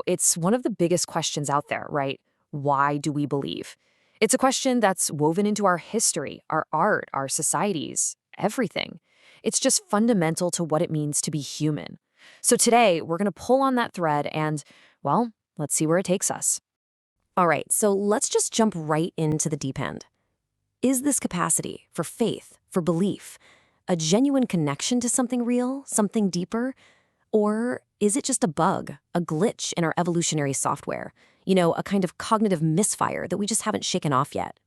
It's one of the biggest questions out there, right? Why do we believe? It's a question that's woven into our history, our art, our societies, everything. It's just fundamental to what it means to be human. So today, we're going to pull on that thread and, well, let's see where it takes us. All right, so let's just jump right into the deep end. Is this capacity for faith, for belief, a genuine connection to something real, something deeper? Or is it just a bug, a glitch in our evolutionary software? A kind of cognitive misfire that we just haven't shaken off yet?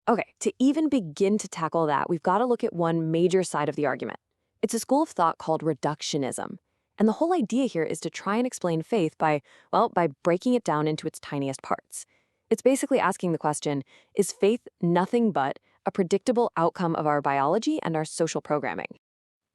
Okay, to even begin to tackle that, we've got to look at one major side of the argument. It's a school of thought called reductionism. And the whole idea here is to try and explain faith by breaking it down into its tiniest parts. It's basically asking the question, is faith nothing but a predictable outcome of our biology and our social programming?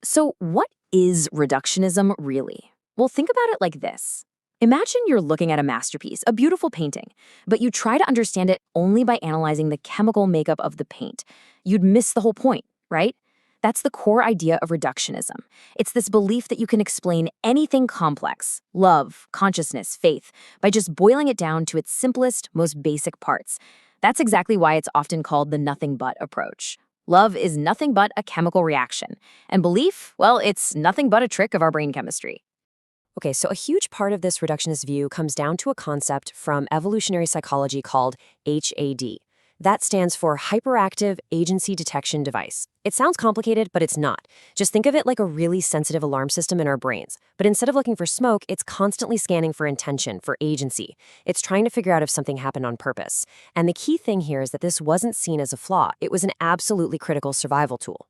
So what is reductionism really? Well, think about it like this. Imagine you're looking at a masterpiece, a beautiful painting, but you try to understand it only by analyzing the chemical makeup of the paint. You'd miss the whole point, right? That's the core idea of reductionism. It's this belief that you can explain anything complex, love, consciousness, faith, by just boiling it down to its simplest, most basic parts. That's exactly why it's often called the nothing but approach. Love is nothing but a chemical reaction. And belief, well, it's nothing but a trick of our brain chemistry. Okay, so a huge part of this reductionist view comes down to a concept from evolutionary psychology called HAD. That stands for Hyperactive Agency Detection Device. It sounds complicated, but it's not. Just think of it like a really sensitive alarm system in our brains. But instead of looking for smoke, it's constantly scanning for intention, for agency. It's trying to figure out if something happened on purpose. And the key thing here is that this wasn't seen as a flaw. It was an absolutely critical survival tool.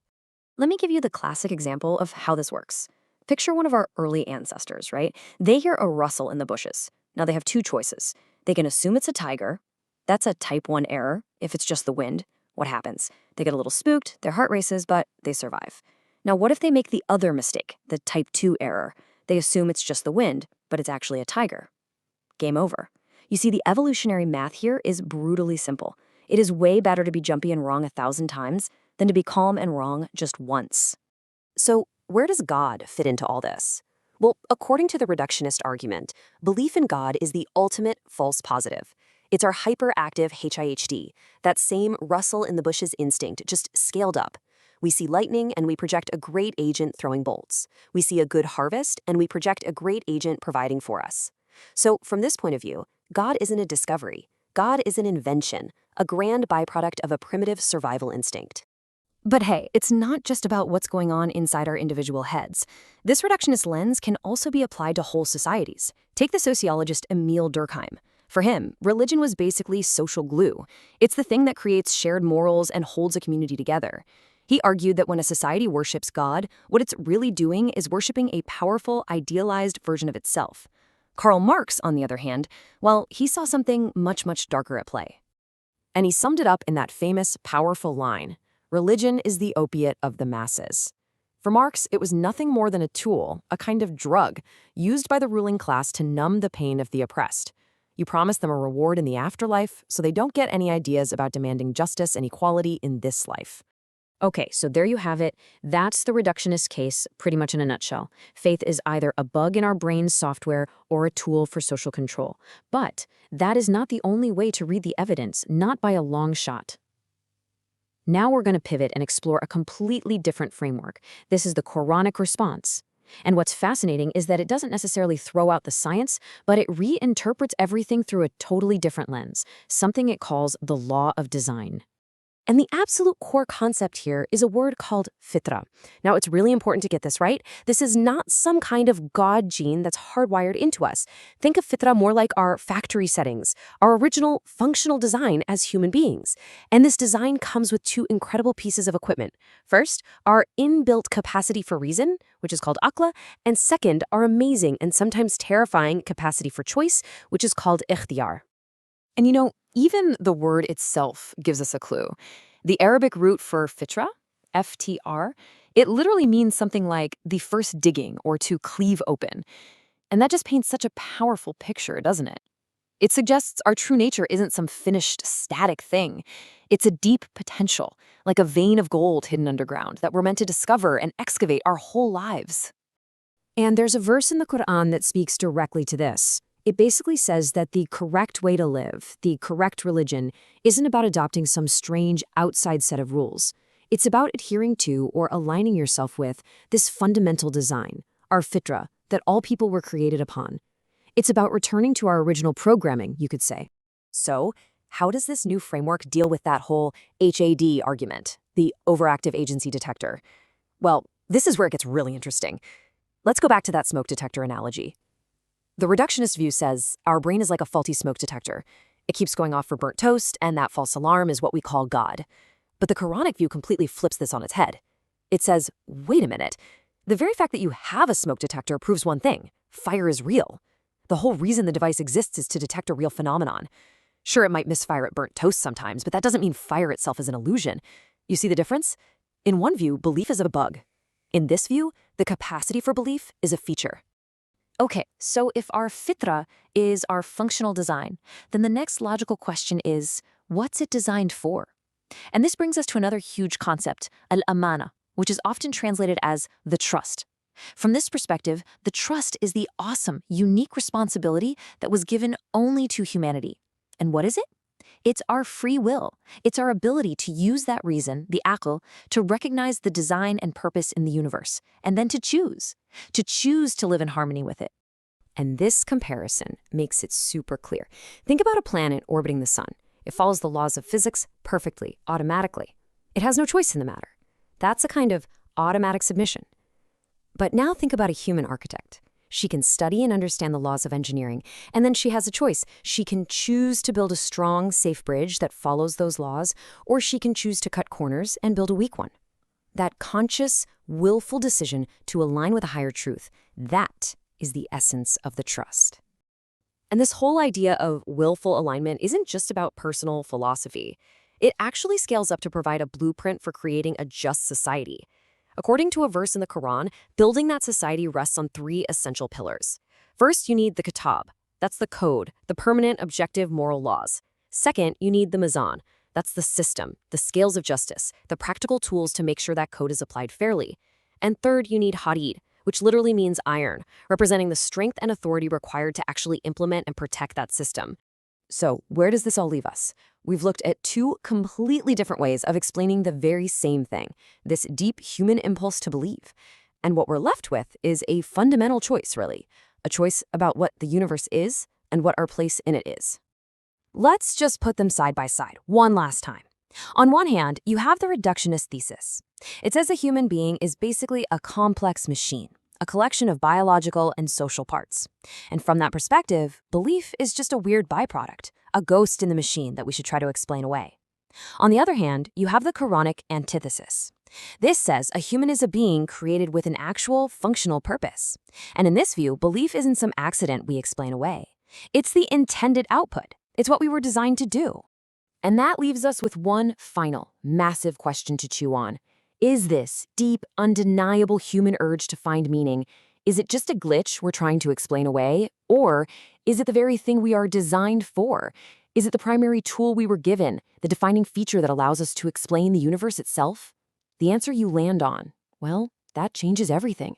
Let me give you the classic example of how this works. Picture one of our early ancestors, right? They hear a rustle in the bushes. Now they have two choices. They can assume it's a tiger. That's a type 1 error. If it's just the wind, what happens? They get a little spooked, their heart races, but they survive. Now what if they make the other mistake, the type 2 error? They assume it's just the wind, but it's actually a tiger. Game over. You see, the evolutionary math here is brutally simple. It is way better to be jumpy and wrong 1,000 times than to be calm and wrong just once. So, where does God fit into all this? Well, according to the reductionist argument, belief in God is the ultimate false positive. It's our hyperactive HIHD, that same rustle in the bushes instinct, just scaled up. We see lightning and we project a great agent throwing bolts. We see a good harvest and we project a great agent providing for us. So, from this point of view, God isn't a discovery. God is an invention, a grand byproduct of a primitive survival instinct. But hey, it's not just about what's going on inside our individual heads. This reductionist lens can also be applied to whole societies. Take the sociologist Emil Durkheim. For him, religion was basically social glue. It's the thing that creates shared morals and holds a community together. He argued that when a society worships God, what it's really doing is worshiping a powerful, idealized version of itself. Karl Marx, on the other hand, well, he saw something much, much darker at play. And he summed it up in that famous, powerful line, "Religion is the opiate of the masses." For Marx, it was nothing more than a tool, a kind of drug, used by the ruling class to numb the pain of the oppressed. You promise them a reward in the afterlife, so they don't get any ideas about demanding justice and equality in this life. Okay, so there you have it. That's the reductionist case, pretty much in a nutshell. Faith is either a bug in our brain's software or a tool for social control. But that is not the only way to read the evidence, not by a long shot. Now we're going to pivot and explore a completely different framework. This is the Quranic response. And what's fascinating is that it doesn't necessarily throw out the science, but it reinterprets everything through a totally different lens, something it calls the law of design. And the absolute core concept here is a word called Fitrah. Now, it's really important to get this right. This is not some kind of God gene that's hardwired into us. Think of Fitrah more like our factory settings, our original functional design as human beings. And this design comes with two incredible pieces of equipment. First, our inbuilt capacity for reason, which is called aqla, and second, our amazing and sometimes terrifying capacity for choice, which is called ikhtiyar. And even the word itself gives us a clue. The Arabic root for Fitrah, FTR, it literally means something like the first digging or to cleave open. And that just paints such a powerful picture, doesn't it? It suggests our true nature isn't some finished, static thing. It's a deep potential, like a vein of gold hidden underground that we're meant to discover and excavate our whole lives. And there's a verse in the Quran that speaks directly to this. It basically says that the correct way to live, the correct religion, isn't about adopting some strange outside set of rules. It's about adhering to or aligning yourself with this fundamental design, our Fitrah, that all people were created upon. It's about returning to our original programming, you could say. So, how does this new framework deal with that whole HAD argument, the overactive agency detector? Well, this is where it gets really interesting. Let's go back to that smoke detector analogy. The reductionist view says our brain is like a faulty smoke detector. It keeps going off for burnt toast, and that false alarm is what we call God. But the Quranic view completely flips this on its head. It says, wait a minute, the very fact that you have a smoke detector proves one thing: fire is real. The whole reason the device exists is to detect a real phenomenon. Sure, it might misfire at burnt toast sometimes, but that doesn't mean fire itself is an illusion. You see the difference? In one view, belief is a bug. In this view, the capacity for belief is a feature. Okay, so if our fitrah is our functional design, then the next logical question is, what's it designed for? And this brings us to another huge concept, al-amana, which is often translated as the trust. From this perspective, the trust is the awesome, unique responsibility that was given only to humanity. And what is it? It's our free will. It's our ability to use that reason, the aql, to recognize the design and purpose in the universe, and then to choose to live in harmony with it. And this comparison makes it super clear. Think about a planet orbiting the sun. It follows the laws of physics perfectly, automatically. It has no choice in the matter. That's a kind of automatic submission. But now think about a human architect. She can study and understand the laws of engineering, and then she has a choice. She can choose to build a strong, safe bridge that follows those laws, or she can choose to cut corners and build a weak one. That conscious, willful decision to align with a higher truth, that is the essence of the trust. And this whole idea of willful alignment isn't just about personal philosophy. It actually scales up to provide a blueprint for creating a just society. According to a verse in the Quran, building that society rests on three essential pillars. First, you need the kitab. That's the code, the permanent, objective moral laws. Second, you need the Mizan. That's the system, the scales of justice, the practical tools to make sure that code is applied fairly. And third, you need Hadid, which literally means iron, representing the strength and authority required to actually implement and protect that system. So, where does this all leave us? We've looked at two completely different ways of explaining the very same thing, this deep human impulse to believe. And what we're left with is a fundamental choice, really, a choice about what the universe is and what our place in it is. Let's just put them side by side, one last time. On one hand, you have the reductionist thesis. It says a human being is basically a complex machine, a collection of biological and social parts. And from that perspective, belief is just a weird byproduct, a ghost in the machine that we should try to explain away. On the other hand, you have the Quranic antithesis. This says a human is a being created with an actual functional purpose. And in this view, belief isn't some accident we explain away. It's the intended output. It's what we were designed to do. And that leaves us with one final, massive question to chew on. Is this deep, undeniable human urge to find meaning, is it just a glitch we're trying to explain away? Or is it the very thing we are designed for? Is it the primary tool we were given, the defining feature that allows us to explain the universe itself? The answer you land on, well, that changes everything.